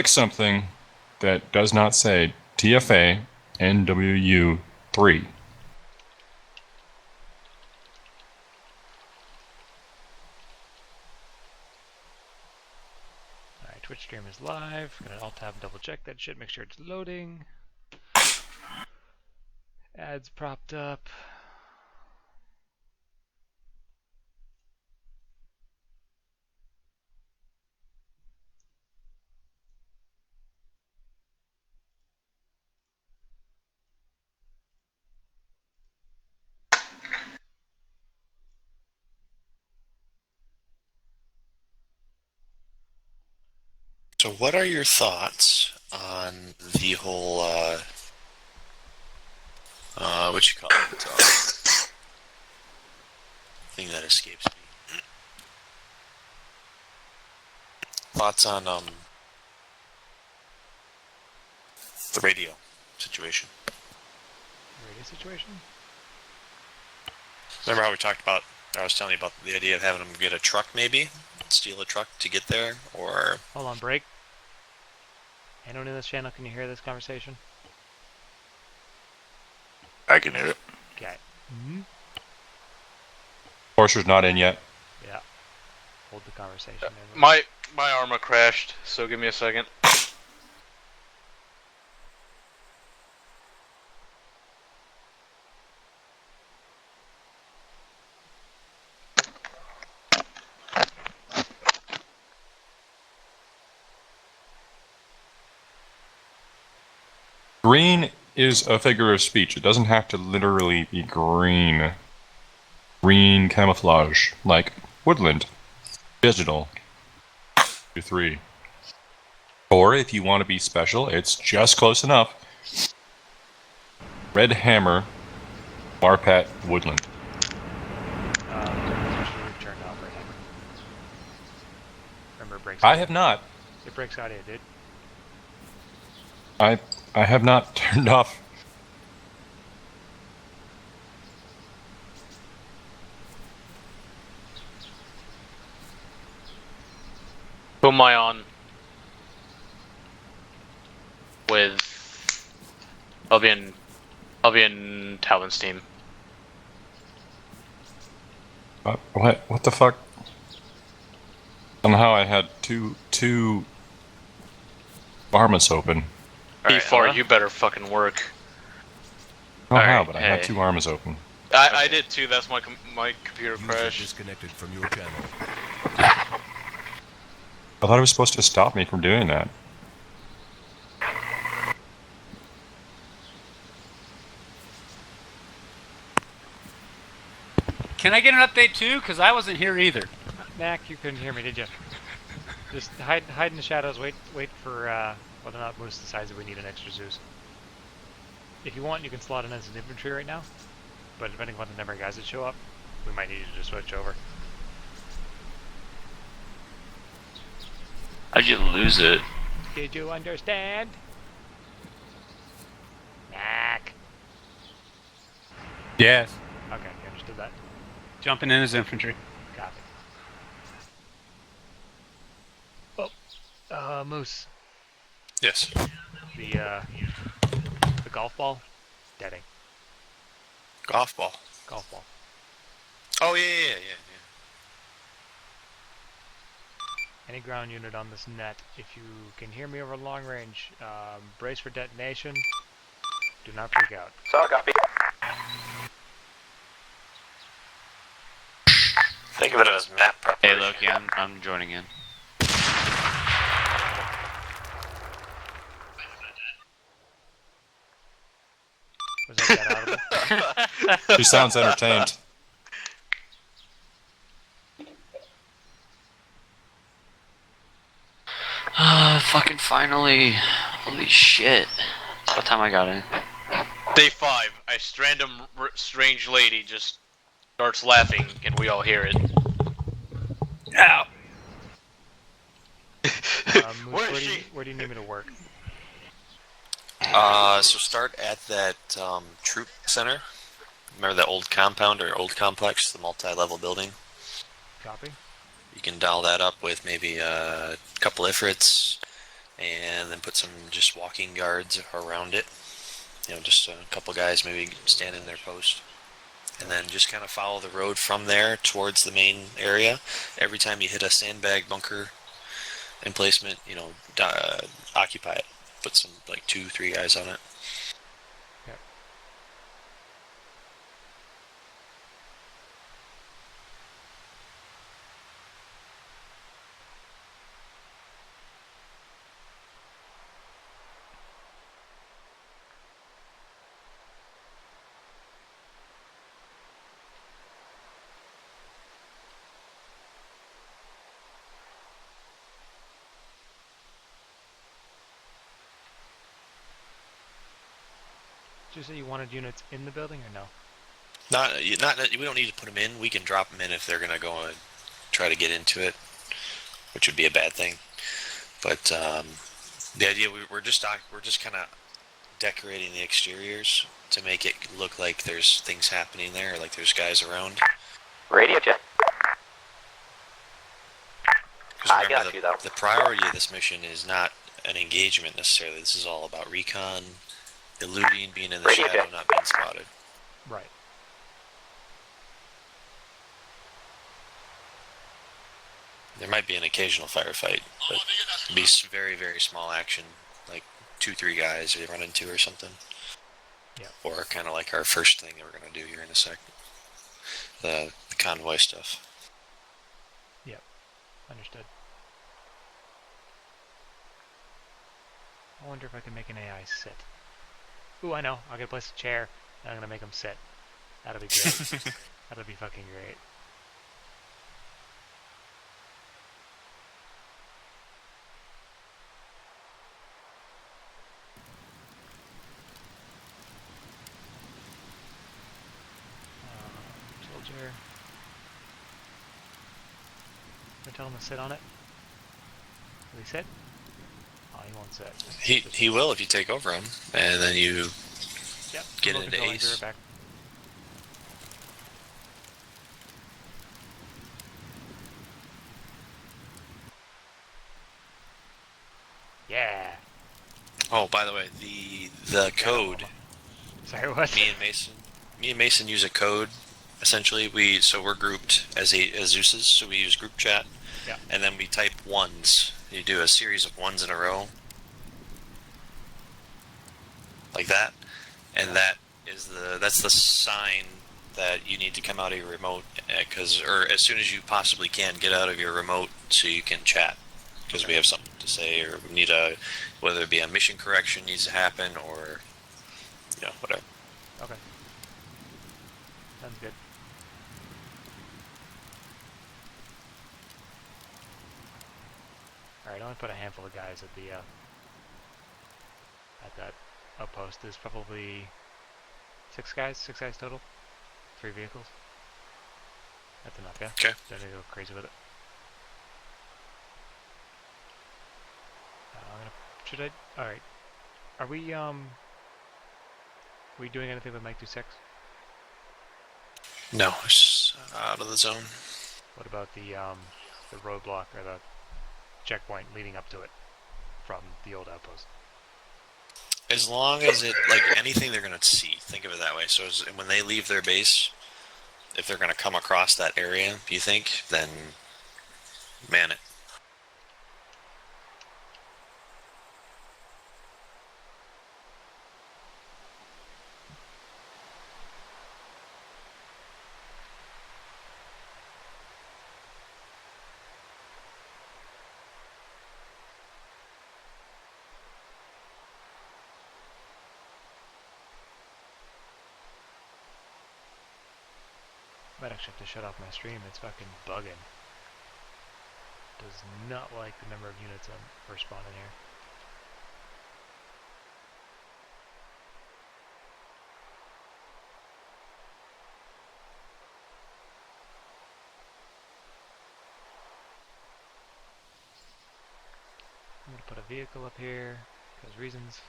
Pick something that does not say TFA NWU 3. Alright, Twitch stream is live. Gonna alt tab double check that shit, make sure it's loading. Ads propped up. So what are your thoughts on the whole, what you call it, thing that escapes me? Thoughts on, the radio situation? Radio situation? Remember how we talked about, I was telling you about the idea of having them get a truck maybe? Steal a truck to get there, or... Hold on, break. Anyone in this channel, can you hear this conversation? I can hear it. Okay. Mm-hmm. Forcer's not in yet. Yeah. Hold the conversation. My armor crashed, so give me a second. Green is a figure of speech. It doesn't have to literally be green. Green camouflage, like woodland. Digital. 3. Or if you want to be special, it's just close enough. Red hammer, Marpat woodland. Turned off right now. Remember, it breaks. I have not. It breaks audio, dude. I have not turned off. Who am I on? With... I'll be in Talon's team. What the fuck? Somehow I had two armas open. P4, you better fucking work. I don't know how, Alright, but I had 2 armas open. I did too, that's my computer User crashed. disconnected from your channel. I thought it was supposed to stop me from doing that. Can I get an update too? Because I wasn't here either. Mac, you couldn't hear me, did you? Just hide in the shadows. Wait for whether or not Moose decides that we need an extra Zeus. If you want, you can slot in as an infantry right now. But depending on the number of guys that show up, we might need you to switch over. How'd you lose it? Did you understand? Mac. Yes. Okay, you understood that. Jumping in as infantry. Copy. Oh, Moose. Yes. The golf ball, deading. Golf ball. Golf ball. Oh, yeah. Any ground unit on this net, if you can hear me over long range, brace for detonation. Do not freak out. So copy. Think of it as map Hey, preparation. Loki, I'm joining in. Was that audible? She sounds entertained. Fucking finally. Holy shit. What time I got in? Day 5, a random strange lady just starts laughing and we all hear it. Ow. Moose, where do you need me to work? So start at that, troop center. Remember that old compound or old complex, the multi-level building? Copy. You can dial that up with maybe a couple Ifrits and then put some just walking guards around it. Just a couple guys maybe stand in their post. And then just kind of follow the road from there towards the main area. Every time you hit a sandbag bunker emplacement, occupy it. Put some, 2-3 guys on it. Yep. Did you say you wanted units in the building or no? Not. We don't need to put them in. We can drop them in if they're gonna go and try to get into it, which would be a bad thing. But the idea we're just kind of decorating the exteriors to make it look like there's things happening there, like there's guys around. Radio check. 'Cause I remember, got you, though. the priority of this mission is not an engagement necessarily. This is all about recon, eluding, being in the Radio shadow, check. not being spotted. Right. There might be an occasional firefight, but it'd be very, very small action, like 2-3 guys they run into or something. Yeah. Or kind of like our first thing that we're going to do here in a sec. The convoy stuff. Yep. Understood. I wonder if I can make an AI sit. Ooh, I know. I'll get place a chair, and I'm gonna make them sit. That'll be great. That'll be fucking great. Soldier. Can I tell him to sit on it? Will he sit? Oh, he won't sit. He will if you take over him, and then you Yep. get remote into control, ace. be right back. Yeah. Oh, by the way, the code. Sorry, what? Me and Mason use a code. Essentially, we're grouped as Zeuses, so we use group chat. Yeah. And then we type ones. You do a series of ones in a row, like that, and that's the sign that you need to come out of your remote, or as soon as you possibly can, get out of your remote so you can chat, because we have something to say, or we need whether it be a mission correction needs to happen, or whatever. Okay. Sounds good. Alright, I only put a handful of guys at the at that outpost. There's probably 6 guys total. 3 vehicles. That's enough, yeah? Okay. Don't need to go crazy with it. Should I? Alright. Are we doing anything with Mike 26? No, it's out of the zone. What about the roadblock or the checkpoint leading up to it from the old outpost? As long as it, anything they're going to see, think of it that way. So when they leave their base, if they're going to come across that area, you think, then man it. Might actually have to shut off my stream. It's fucking bugging. Does not like the number of units are spawning here. I'm gonna put a vehicle up here because reasons.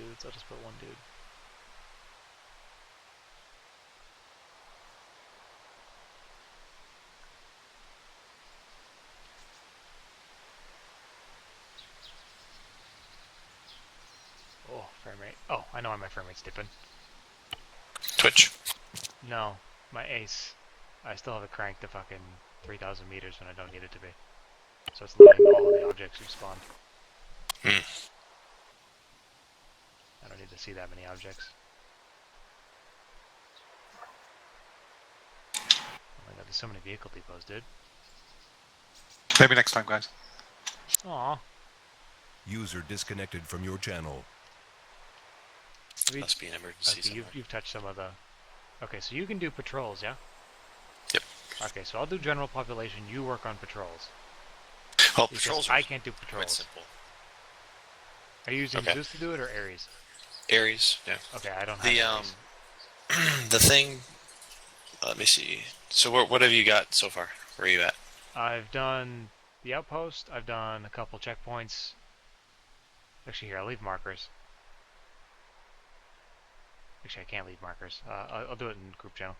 dudes. I'll just put one dude. Oh, frame rate. Oh, I know why my frame rate's dipping. Twitch. No, my ace. I still have it cranked to fucking 3,000 meters when I don't need it to be. So it's loading all of the objects we've spawned. Hmm. I don't need to see that many objects. Oh my god, there's so many vehicle depots, dude. Maybe next time, guys. Aw. User disconnected from your channel. Must be an emergency Okay, somewhere. you've touched some of the... Okay, so you can do patrols, yeah? Yep. Okay, so I'll do general population, you work on patrols. Well, Because patrols are I can't do quite patrols. simple. Are you using Okay. Zeus to do it, or Ares? Ares, yeah. Okay, I don't have The Ares. the thing. Let me see. So what have you got so far? Where are you at? I've done the outpost, I've done a couple checkpoints. Actually, here, I'll leave markers. Actually, I can't leave markers. I'll do it in group channel.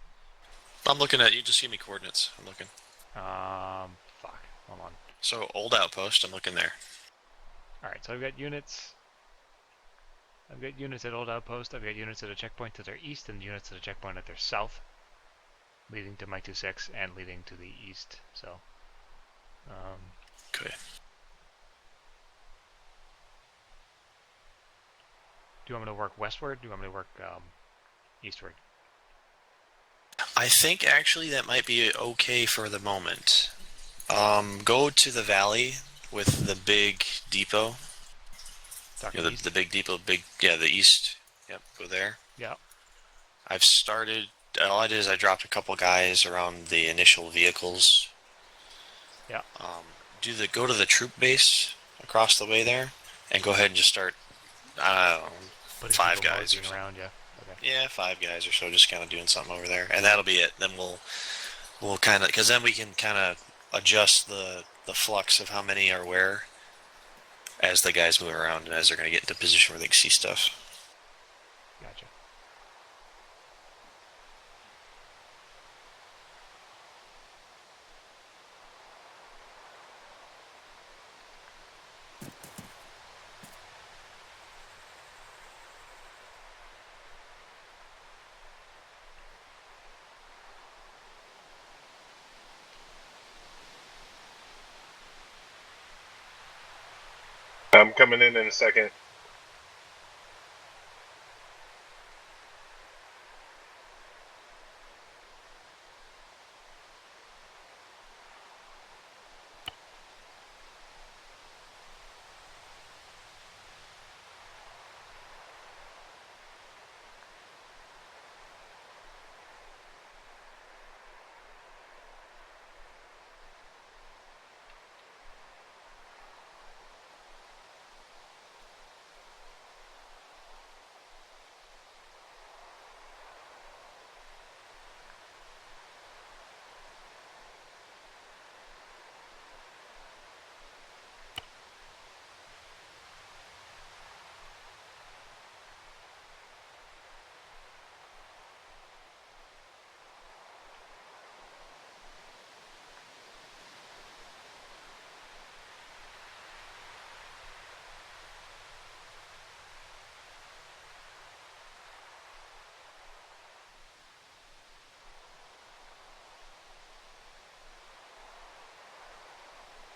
I'm looking at you. Just give me coordinates. I'm looking. Fuck. Hold on. So old outpost. I'm looking there. Alright, so I've got units. I've got units at Old Outpost, I've got units at a checkpoint to their east, and units at a checkpoint at their south. Leading to my 2-6 and leading to the east, so... Okay. do you want me to work westward? Do you want me to work, eastward? I think actually that might be okay for the moment. Go to the valley with the big depot. Talking You know, east? the big depot, the east. Yep, go there. Yeah. I've started. All I did is I dropped a couple guys around the initial vehicles. Yeah. Go to the troop base across the way there, and go ahead and just start. I don't know, Putting 5 people guys or moseying something. around, yeah. Okay. Yeah, 5 guys or so, just kind of doing something over there, and that'll be it. Then we'll kind of, because then we can kind of adjust the flux of how many are where as the guys move around and as they're going to get into position where they can see stuff. Gotcha. I'm coming in a second.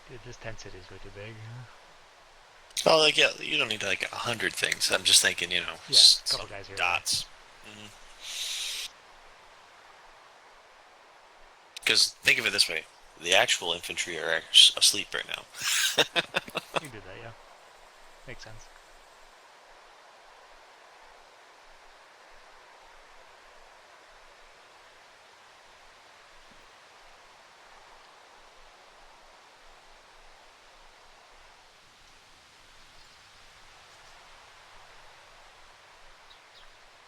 Dude, this tent city is way too big. Oh, like, yeah, you don't need like 100 things. I'm just thinking, Yeah, a couple some guys here. dots. Because think of it this way: the actual infantry are asleep right now. You can do that, yeah. Makes sense.